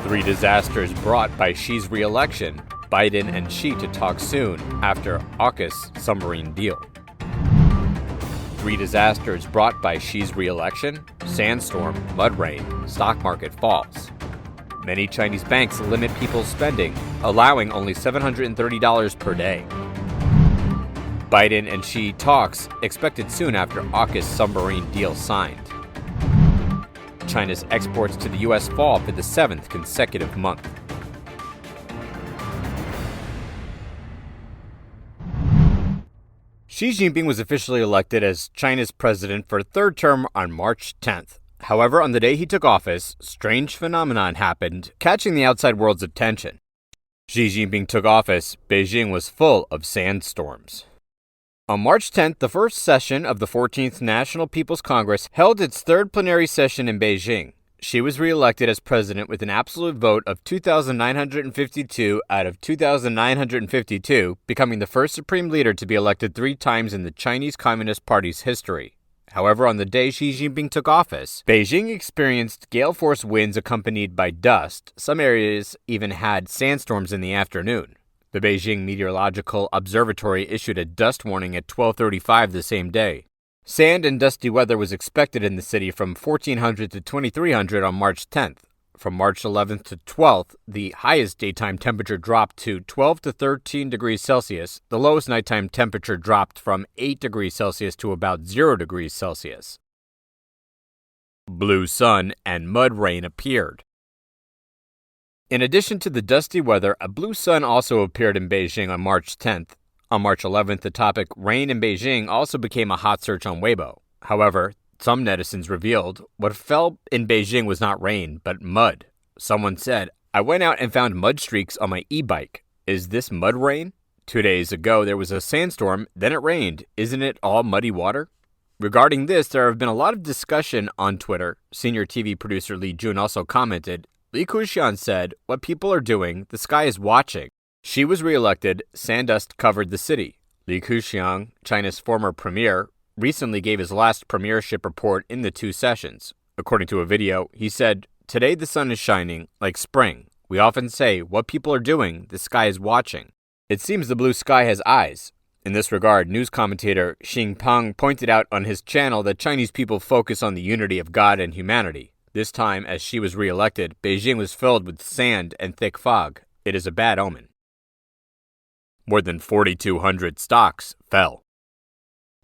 Three disasters brought by Xi's re-election. Biden and Xi to talk soon after AUKUS submarine deal. Three disasters brought by Xi's re-election. Sandstorm, mud rain, stock market falls. Many Chinese banks limit people's spending, allowing only $730 per day. Biden and Xi talks expected soon after AUKUS submarine deal signed. China's exports to the U.S. fall for the 7th consecutive month. Xi Jinping was officially elected as China's president for a third term on March 10th. However, on the day he took office, strange phenomenon happened, catching the outside world's attention. Xi Jinping took office, Beijing was full of sandstorms. On March 10th, the first session of the 14th National People's Congress held its third plenary session in Beijing. Xi was re-elected as president with an absolute vote of 2,952 out of 2,952, becoming the first supreme leader to be elected 3 times in the Chinese Communist Party's history. However, on the day Xi Jinping took office, Beijing experienced gale-force winds accompanied by dust. Some areas even had sandstorms in the afternoon. The Beijing Meteorological Observatory issued a dust warning at 12:35 the same day. Sand and dusty weather was expected in the city from 1400 to 2300 on March 10th. From March 11th to 12th, the highest daytime temperature dropped to 12 to 13 degrees Celsius. The lowest nighttime temperature dropped from 8 degrees Celsius to about 0 degrees Celsius. Blue sun and mud rain appeared. In addition to the dusty weather, a blue sun also appeared in Beijing on March 10th. On March 11th, the topic rain in Beijing also became a hot search on Weibo. However, some netizens revealed what fell in Beijing was not rain, but mud. Someone said, "I went out and found mud streaks on my e-bike. Is this mud rain? 2 days ago, there was a sandstorm, then it rained. Isn't it all muddy water?" Regarding this, there have been a lot of discussion on Twitter. Senior TV producer Li Jun also commented, Li Keqiang said, "What people are doing, the sky is watching." Xi was re-elected, sand dust covered the city. Li Keqiang, China's former premier, recently gave his last premiership report in the 2 sessions. According to a video, he said, "Today the sun is shining, like spring. We often say, what people are doing, the sky is watching. It seems the blue sky has eyes." In this regard, news commentator Xing Peng pointed out on his channel that Chinese people focus on the unity of God and humanity. This time, as Xi was re-elected, Beijing was filled with sand and thick fog. It is a bad omen. More than 4,200 stocks fell.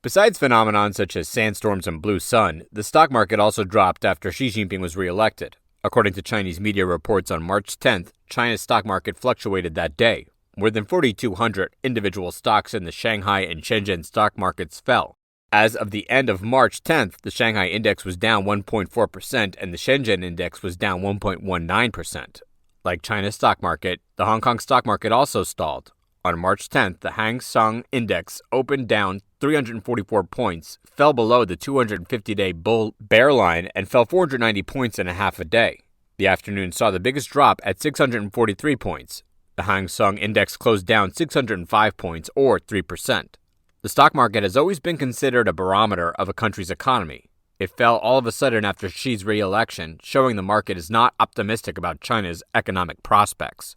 Besides phenomena such as sandstorms and blue sun, the stock market also dropped after Xi Jinping was re-elected. According to Chinese media reports on March 10th, China's stock market fluctuated that day. More than 4,200 individual stocks in the Shanghai and Shenzhen stock markets fell. As of the end of March 10th, the Shanghai index was down 1.4% and the Shenzhen index was down 1.19%. Like China's stock market, the Hong Kong stock market also stalled. On March 10th, the Hang Seng Index opened down 344 points, fell below the 250-day bear line, and fell 490 points in a half a day. The afternoon saw the biggest drop at 643 points. The Hang Seng Index closed down 605 points, or 3%. The stock market has always been considered a barometer of a country's economy. It fell all of a sudden after Xi's re-election, showing the market is not optimistic about China's economic prospects.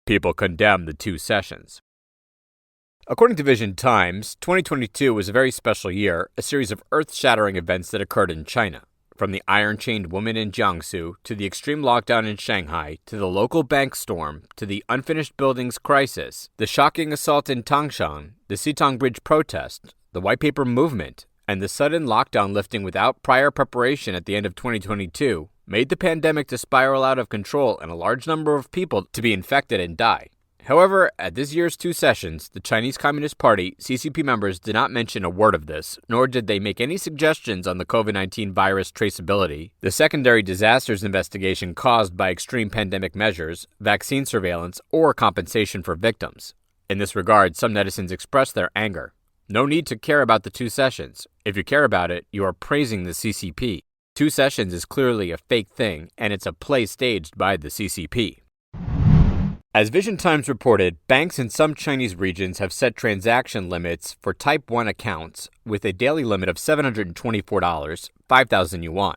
People condemn the 2 sessions. According to Vision Times, 2022 was a very special year, a series of earth-shattering events that occurred in China. From the iron-chained woman in Jiangsu, to the extreme lockdown in Shanghai, to the local bank storm, to the unfinished buildings crisis, the shocking assault in Tangshan, the Xitang Bridge protest, the White Paper movement, and the sudden lockdown lifting without prior preparation at the end of 2022 made the pandemic to spiral out of control and a large number of people to be infected and die. However, at this year's 2 sessions, the Chinese Communist Party, CCP members did not mention a word of this, nor did they make any suggestions on the COVID-19 virus traceability, the secondary disasters investigation caused by extreme pandemic measures, vaccine surveillance, or compensation for victims. In this regard, some netizens expressed their anger. No need to care about the 2 sessions. If you care about it, you are praising the CCP. 2 sessions is clearly a fake thing, and it's a play staged by the CCP. As Vision Times reported, banks in some Chinese regions have set transaction limits for Type 1 accounts with a daily limit of $724, 5,000 yuan.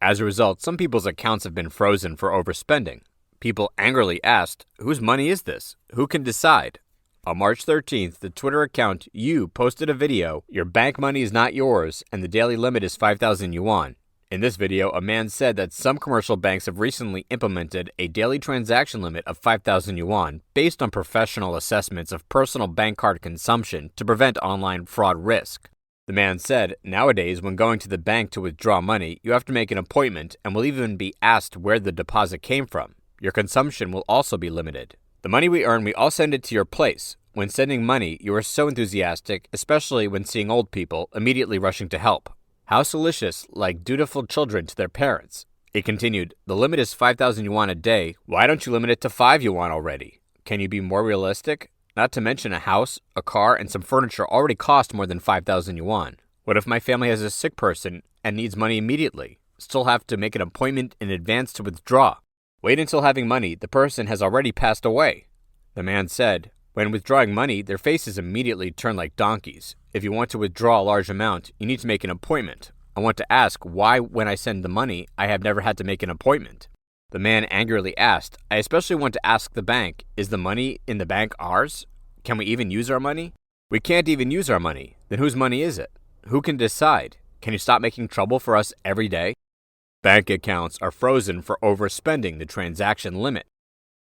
As a result, some people's accounts have been frozen for overspending. People angrily asked, "Whose money is this? Who can decide?" On March 13th, the Twitter account You posted a video, "Your bank money is not yours, and the daily limit is 5,000 yuan." In this video, a man said that some commercial banks have recently implemented a daily transaction limit of 5,000 yuan based on professional assessments of personal bank card consumption to prevent online fraud risk. The man said, "Nowadays, when going to the bank to withdraw money, you have to make an appointment and will even be asked where the deposit came from. Your consumption will also be limited. The money we earn, we all send it to your place. When sending money, you are so enthusiastic, especially when seeing old people immediately rushing to help. How delicious, like dutiful children to their parents." It continued, "The limit is 5,000 yuan a day. Why don't you limit it to 5 yuan already? Can you be more realistic? Not to mention a house, a car, and some furniture already cost more than 5,000 yuan. What if my family has a sick person and needs money immediately? Still have to make an appointment in advance to withdraw. Wait until having money, the person has already passed away." The man said, "When withdrawing money, their faces immediately turn like donkeys. If you want to withdraw a large amount, you need to make an appointment. I want to ask why, when I send the money, I have never had to make an appointment." The man angrily asked, "I especially want to ask the bank, is the money in the bank ours? Can we even use our money? We can't even use our money. Then whose money is it? Who can decide? Can you stop making trouble for us every day?" Bank accounts are frozen for overspending the transaction limit.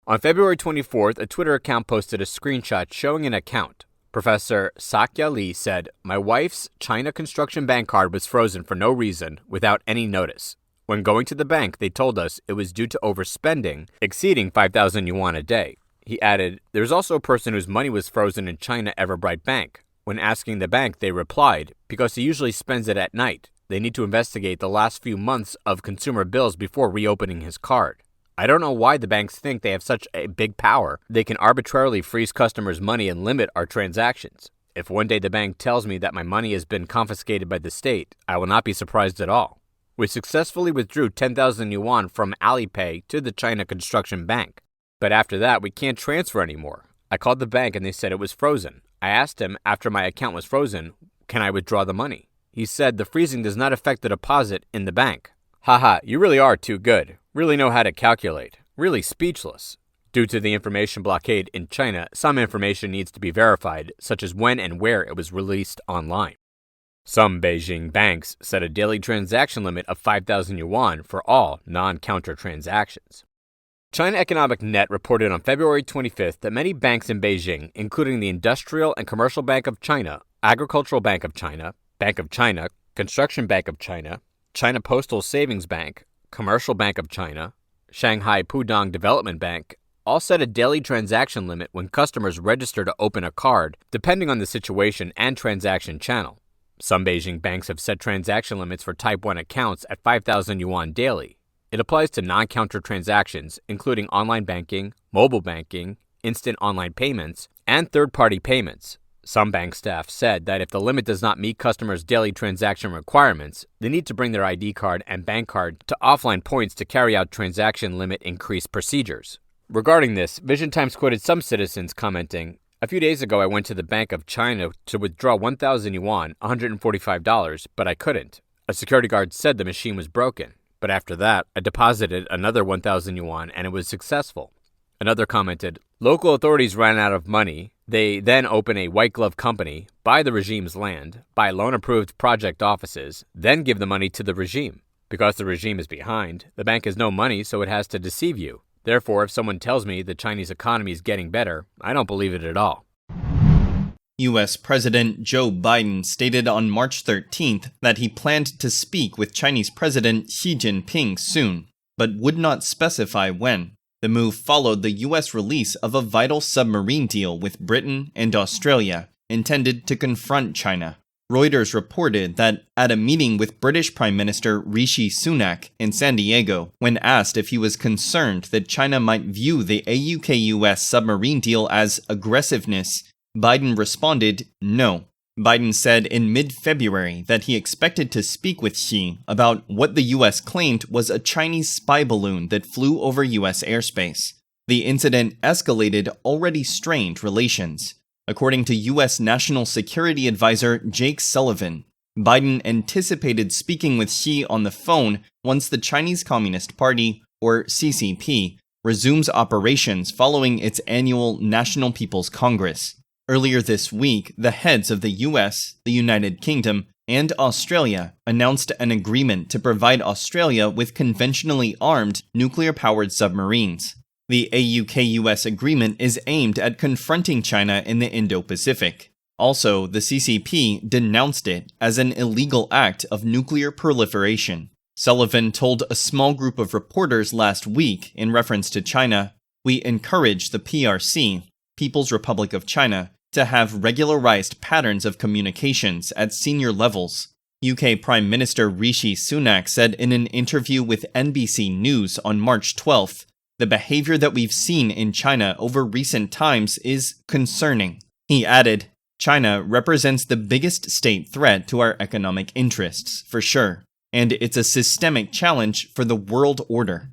On February 24th, a Twitter account posted a screenshot showing an account. Professor Sakya Lee said, "My wife's China construction bank card was frozen for no reason, without any notice. When going to the bank, they told us it was due to overspending, exceeding 5,000 yuan a day." He added, "There's also a person whose money was frozen in China Everbright Bank. When asking the bank, they replied, because he usually spends it at night. They need to investigate the last few months of consumer bills before reopening his card. I don't know why the banks think they have such a big power. They can arbitrarily freeze customers' money and limit our transactions. If one day the bank tells me that my money has been confiscated by the state, I will not be surprised at all." We successfully withdrew 10,000 yuan from Alipay to the China Construction Bank. But after that, we can't transfer anymore. I called the bank and they said it was frozen. I asked him, after my account was frozen, can I withdraw the money? He said the freezing does not affect the deposit in the bank. Haha, you really are too good. Really know how to calculate. Really speechless. Due to the information blockade in China, some information needs to be verified, such as when and where it was released online. Some Beijing banks set a daily transaction limit of 5,000 yuan for all non-counter transactions. China Economic Net reported on February 25th that many banks in Beijing, including the Industrial and Commercial Bank of China, Agricultural Bank of China, Construction Bank of China, China Postal Savings Bank, Commercial Bank of China, Shanghai Pudong Development Bank, all set a daily transaction limit when customers register to open a card, depending on the situation and transaction channel. Some Beijing banks have set transaction limits for Type 1 accounts at 5,000 yuan daily. It applies to non-counter transactions, including online banking, mobile banking, instant online payments, and third-party payments. Some bank staff said that if the limit does not meet customers' daily transaction requirements, they need to bring their ID card and bank card to offline points to carry out transaction limit increase procedures. Regarding this, Vision Times quoted some citizens commenting, "A few days ago I went to the Bank of China to withdraw 1,000 yuan, $145, but I couldn't. A security guard said the machine was broken. But after that, I deposited another 1,000 yuan and it was successful." Another commented, "Local authorities ran out of money. They then open a white glove company, buy the regime's land, buy loan-approved project offices, then give the money to the regime. Because the regime is behind, the bank has no money, so it has to deceive you. Therefore, if someone tells me the Chinese economy is getting better, I don't believe it at all." U.S. President Joe Biden stated on March 13th that he planned to speak with Chinese President Xi Jinping soon, but would not specify when. The move followed the U.S. release of a vital submarine deal with Britain and Australia, intended to confront China. Reuters reported that at a meeting with British Prime Minister Rishi Sunak in San Diego, when asked if he was concerned that China might view the AUKUS submarine deal as aggressiveness, Biden responded, no. Biden said in mid-February that he expected to speak with Xi about what the U.S. claimed was a Chinese spy balloon that flew over U.S. airspace. The incident escalated already strained relations. According to U.S. National Security Advisor Jake Sullivan, Biden anticipated speaking with Xi on the phone once the Chinese Communist Party, or CCP, resumes operations following its annual National People's Congress. Earlier this week, the heads of the US, the United Kingdom, and Australia announced an agreement to provide Australia with conventionally armed, nuclear-powered submarines. The AUKUS agreement is aimed at confronting China in the Indo-Pacific. Also, the CCP denounced it as an illegal act of nuclear proliferation. Sullivan told a small group of reporters last week in reference to China, "We encourage the PRC, People's Republic of China, to have regularized patterns of communications at senior levels." UK Prime Minister Rishi Sunak said in an interview with NBC News on March 12th, "The behavior that we've seen in China over recent times is concerning." He added, "China represents the biggest state threat to our economic interests, for sure, and it's a systemic challenge for the world order."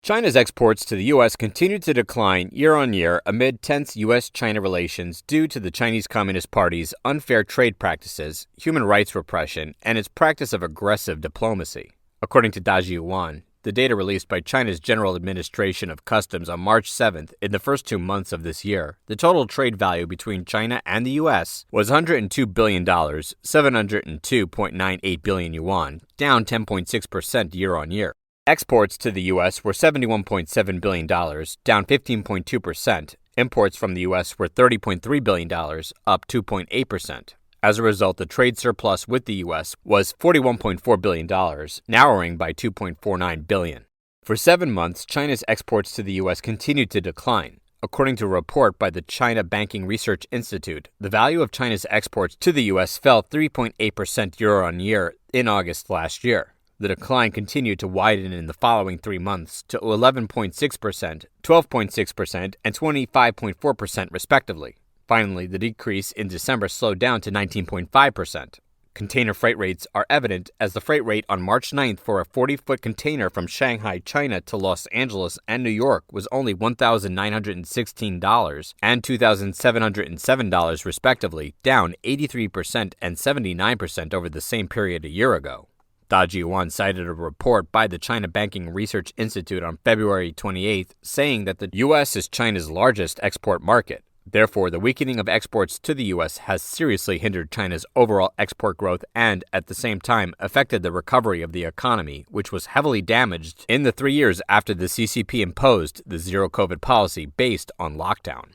China's exports to the U.S. continued to decline year-on-year amid tense U.S.-China relations due to the Chinese Communist Party's unfair trade practices, human rights repression, and its practice of aggressive diplomacy. According to Daji Yuan, the data released by China's General Administration of Customs on March 7th, in the first 2 months of this year, the total trade value between China and the U.S. was $102 billion, 702.98 billion yuan, down 10.6% year-on-year. Exports to the U.S. were $71.7 billion, down 15.2%. Imports from the U.S. were $30.3 billion, up 2.8%. As a result, the trade surplus with the U.S. was $41.4 billion, narrowing by $2.49 billion. For 7 months, China's exports to the U.S. continued to decline. According to a report by the China Banking Research Institute, the value of China's exports to the U.S. fell 3.8% year-on-year in August last year. The decline continued to widen in the following 3 months to 11.6%, 12.6%, and 25.4% respectively. Finally, the decrease in December slowed down to 19.5%. Container freight rates are evident as the freight rate on March 9th for a 40-foot container from Shanghai, China to Los Angeles and New York was only $1,916 and $2,707 respectively, down 83% and 79% over the same period a year ago. Daji Yuan cited a report by the China Banking Research Institute on February 28th saying that the U.S. is China's largest export market. Therefore, the weakening of exports to the U.S. has seriously hindered China's overall export growth and, at the same time, affected the recovery of the economy, which was heavily damaged in the 3 years after the CCP imposed the zero-COVID policy based on lockdown.